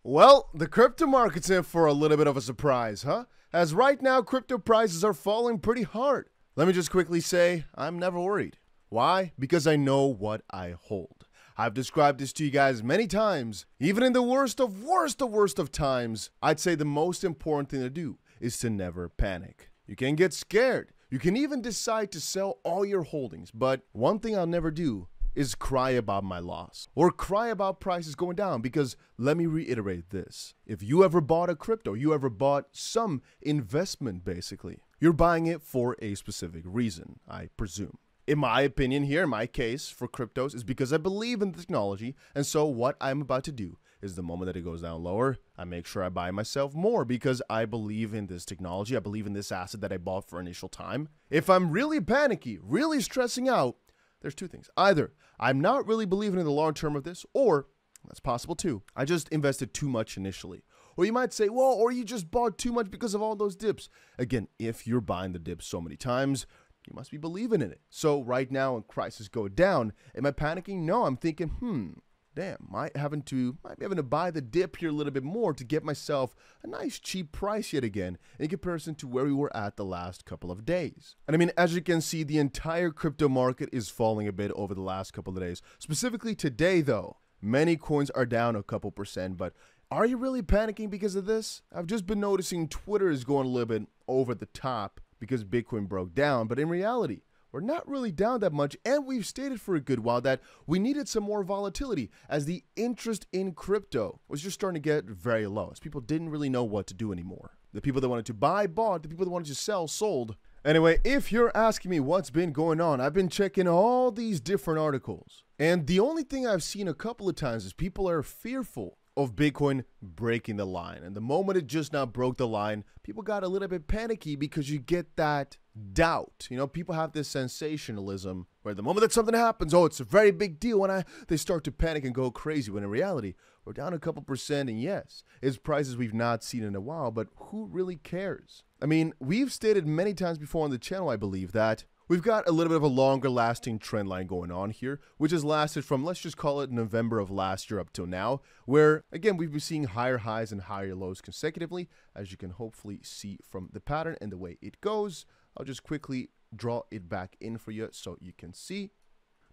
Well, the crypto market's in for a little bit of a surprise, huh? As right now, crypto prices are falling pretty hard. Let me just quickly say, I'm never worried. Why? Because I know what I hold. I've described this to you guys many times. Even in the worst of times, I'd say the most important thing to do is to never panic. You can get scared. You can even decide to sell all your holdings. But one thing I'll never do is cry about my loss or cry about prices going down, because let me reiterate this. If you ever bought a crypto, you ever bought some investment, basically, you're buying it for a specific reason, I presume. In my opinion here, in my case for cryptos, is because I believe in the technology. And so what I'm about to do is the moment that it goes down lower, I make sure I buy myself more because I believe in this technology. I believe in this asset that I bought for initial time. If I'm really panicky, really stressing out, there's two things. Either I'm not really believing in the long term of this, or that's possible too, I just invested too much initially. Or you might say, well, or you just bought too much because of all those dips. Again, if you're buying the dips so many times, you must be believing in it. So right now when prices go down, am I panicking? No, I'm thinking, damn, might be having to buy the dip here a little bit more to get myself a nice cheap price yet again in comparison to where we were at the last couple of days. And I mean, as you can see, the entire crypto market is falling a bit over the last couple of days. Specifically today, though, many coins are down a couple percent, but are you really panicking because of this? I've just been noticing Twitter is going a little bit over the top because Bitcoin broke down, but in reality, we're not really down that much, and we've stated for a good while that we needed some more volatility as the interest in crypto was just starting to get very low, as people didn't really know what to do anymore. The people that wanted to buy, bought. The people that wanted to sell, sold. Anyway, if you're asking me what's been going on, I've been checking all these different articles, and the only thing I've seen a couple of times is people are fearful of Bitcoin breaking the line. And the moment it just now broke the line, people got a little bit panicky because you get that doubt. You know, people have this sensationalism where the moment that something happens, oh, it's a very big deal, and they start to panic and go crazy, when in reality, we're down a couple percent, and yes, it's prices we've not seen in a while, but who really cares? I mean, we've stated many times before on the channel, I believe, that we've got a little bit of a longer lasting trend line going on here, which has lasted from, let's just call it November of last year up till now, where, again, we've been seeing higher highs and higher lows consecutively, as you can hopefully see from the pattern and the way it goes. I'll just quickly draw it back in for you so you can see.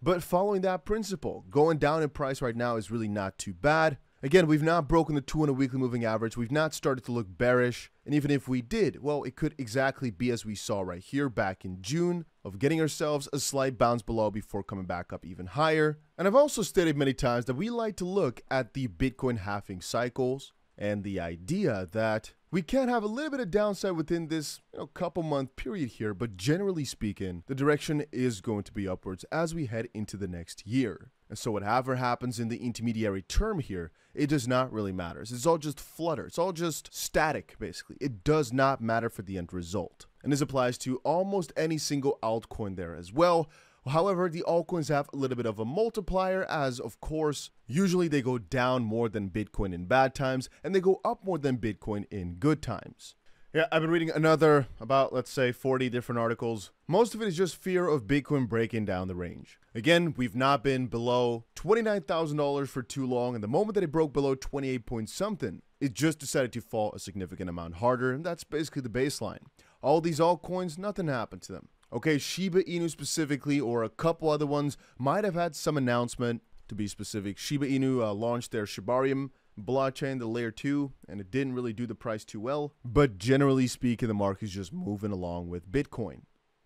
But following that principle, going down in price right now is really not too bad. Again, we've not broken the 200 weekly moving average. We've not started to look bearish. And even if we did, well, it could exactly be as we saw right here back in June, of getting ourselves a slight bounce below before coming back up even higher. And I've also stated many times that we like to look at the Bitcoin halving cycles and the idea that we can have a little bit of downside within this couple month period here, but generally speaking, the direction is going to be upwards as we head into the next year. And so whatever happens in the intermediary term here, it does not really matter. It's all just flutter. It's all just static, basically. It does not matter for the end result. And this applies to almost any single altcoin there as well. However, the altcoins have a little bit of a multiplier, as of course, usually they go down more than Bitcoin in bad times, and they go up more than Bitcoin in good times. Yeah, I've been reading another about, let's say, 40 different articles. Most of it is just fear of Bitcoin breaking down the range. Again, we've not been below $29,000 for too long, and the moment that it broke below 28 point something, it just decided to fall a significant amount harder, and that's basically the baseline. All these altcoins, nothing happened to them. Okay, Shiba Inu specifically, or a couple other ones, might have had some announcement. To be specific, Shiba Inu launched their Shibarium blockchain, the layer 2, and it didn't really do the price too well. But generally speaking, the market is just moving along with Bitcoin.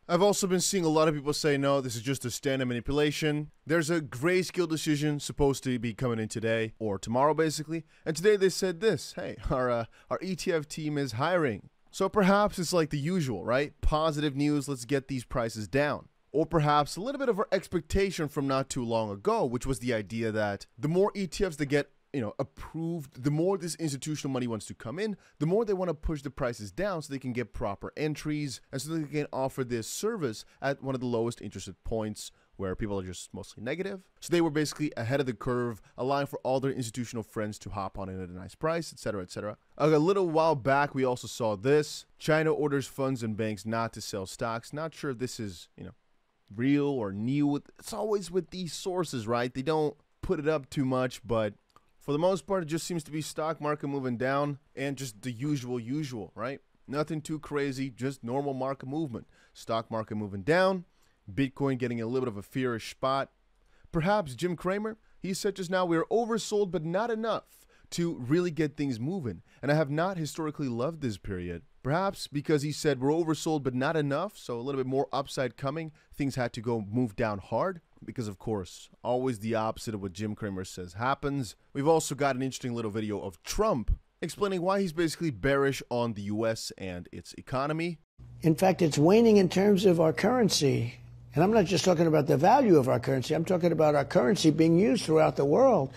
I've also been seeing a lot of people say, no, this is just a standard manipulation. There's a grayscale decision supposed to be coming in today, or tomorrow basically. And today they said this, hey, our ETF team is hiring. So perhaps it's like the usual, right? Positive news, let's get these prices down. Or perhaps a little bit of our expectation from not too long ago, which was the idea that the more ETFs that get approved, the more this institutional money wants to come in, the more they want to push the prices down so they can get proper entries and so they can offer this service at one of the lowest interested points where people are just mostly negative. So they were basically ahead of the curve, allowing for all their institutional friends to hop on in at a nice price, etc., etc. A little while back, we also saw this. China orders funds and banks not to sell stocks. Not sure if this is, real or new. It's always with these sources, right? They don't put it up too much, but For the most part, it just seems to be stock market moving down and just the usual, right? Nothing too crazy, just normal market movement. Stock market moving down, Bitcoin getting a little bit of a fearish spot. Perhaps Jim Cramer, he said just now we are oversold, but not enough to really get things moving. And I have not historically loved this period. Perhaps because he said we're oversold, but not enough. So a little bit more upside coming. Things had to go move down hard because, of course, always the opposite of what Jim Cramer says happens. We've also got an interesting little video of Trump explaining why he's basically bearish on the U.S. and its economy. In fact, it's waning in terms of our currency. And I'm not just talking about the value of our currency. I'm talking about our currency being used throughout the world.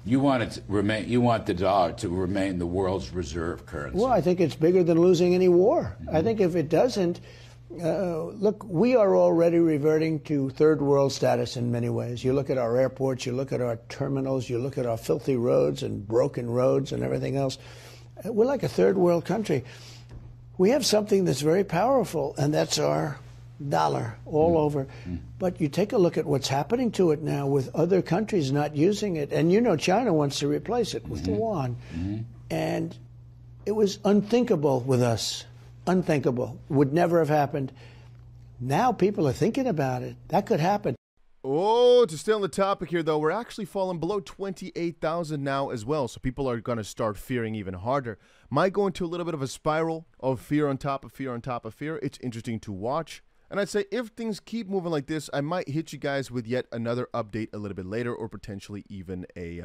You want it to remain. You want the dollar to remain the world's reserve currency. Well, I think it's bigger than losing any war. I think if it doesn't, look, we are already reverting to third world status in many ways. You look at our airports, you look at our terminals, you look at our filthy roads and broken roads and everything else. We're like a third world country. We have something that's very powerful, and that's our dollar all over. But you take a look at what's happening to it now with other countries not using it. And you know China wants to replace it with the yuan. And it was unthinkable with us. Unthinkable. Would never have happened. Now people are thinking about it. That could happen. Oh, to stay on the topic here, though, we're actually falling below 28,000 now as well. So people are going to start fearing even harder. Might go into a little bit of a spiral of fear on top of fear on top of fear. It's interesting to watch. And I'd say if things keep moving like this, I might hit you guys with yet another update a little bit later, or potentially even a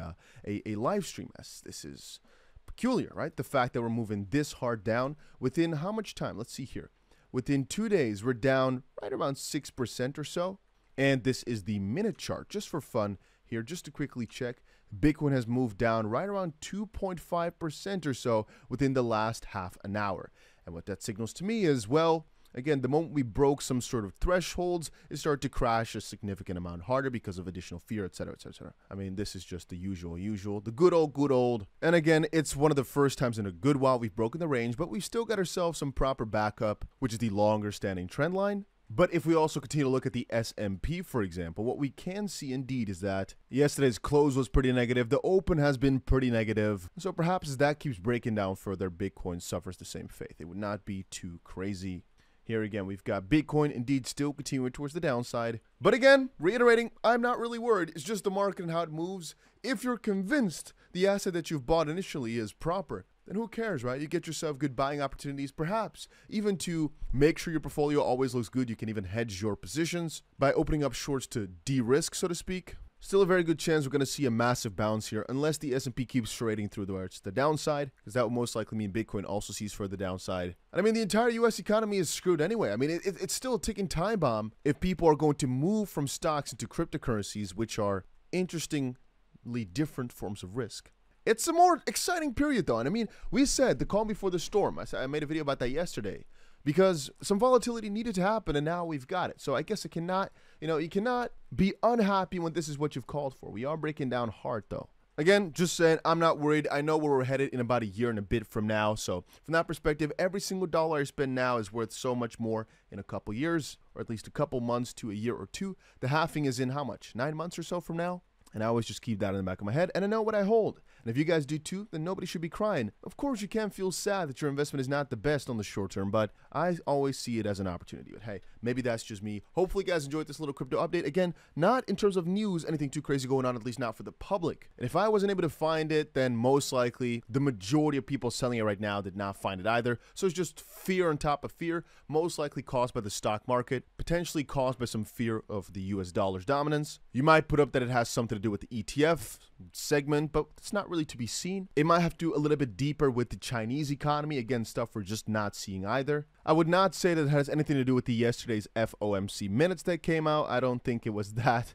live stream. As this is peculiar, right? The fact that we're moving this hard down within how much time? Let's see here. Within 2 days, we're down right around 6% or so. And this is the minute chart, just for fun here, just to quickly check. Bitcoin has moved down right around 2.5% or so within the last half an hour. And what that signals to me is, well, again, the moment we broke some sort of thresholds, it started to crash a significant amount harder because of additional fear, etc., etc., etc. I mean, this is just the usual, the good old. And again, it's one of the first times in a good while we've broken the range, but we've still got ourselves some proper backup, which is the longer standing trend line. But if we also continue to look at the S&P, for example, what we can see indeed is that yesterday's close was pretty negative. The open has been pretty negative. So perhaps as that keeps breaking down further, Bitcoin suffers the same fate. It would not be too crazy. Here again, we've got Bitcoin indeed still continuing towards the downside. But again, reiterating, I'm not really worried. It's just the market and how it moves. If you're convinced the asset that you've bought initially is proper, then who cares, right? You get yourself good buying opportunities, perhaps even to make sure your portfolio always looks good. You can even hedge your positions by opening up shorts to de-risk, so to speak. Still a very good chance we're going to see a massive bounce here unless the S&P keeps trading through the downside, because that will most likely mean Bitcoin also sees further downside. And I mean, the entire U.S. economy is screwed anyway. I mean, it's still a ticking time bomb if people are going to move from stocks into cryptocurrencies, which are interestingly different forms of risk. It's a more exciting period, though. And I mean, we said the calm before the storm. I made a video about that yesterday because some volatility needed to happen, and now we've got it. So I guess it cannot, you cannot be unhappy when this is what you've called for. We are breaking down hard, though. Again, just saying, I'm not worried. I know where we're headed in about a year and a bit from now. So from that perspective, every single dollar I spend now is worth so much more in a couple years, or at least a couple months to a year or two. The halving is in how much? 9 months or so from now? And I always just keep that in the back of my head, and I know what I hold. And if you guys do too, then nobody should be crying. Of course, you can feel sad that your investment is not the best on the short term, but I always see it as an opportunity. But hey, maybe that's just me. Hopefully, you guys enjoyed this little crypto update. Again, not in terms of news, anything too crazy going on, at least not for the public. And if I wasn't able to find it, then most likely the majority of people selling it right now did not find it either. So it's just fear on top of fear, most likely caused by the stock market, potentially caused by some fear of the US dollar's dominance. You might put up that it has something to do with the ETF segment, but it's not really to be seen. It might have to do a little bit deeper with the Chinese economy. Again, stuff we're just not seeing either. I would not say that it has anything to do with the yesterday's FOMC minutes that came out. I don't think it was that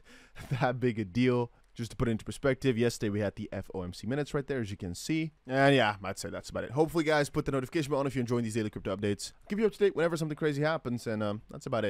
big a deal. Just to put it into perspective, yesterday we had the FOMC minutes right there, as you can see. And yeah, I'd say that's about it. Hopefully, guys, put the notification bell on if you're enjoying these daily crypto updates. I'll keep you up to date whenever something crazy happens, and that's about it.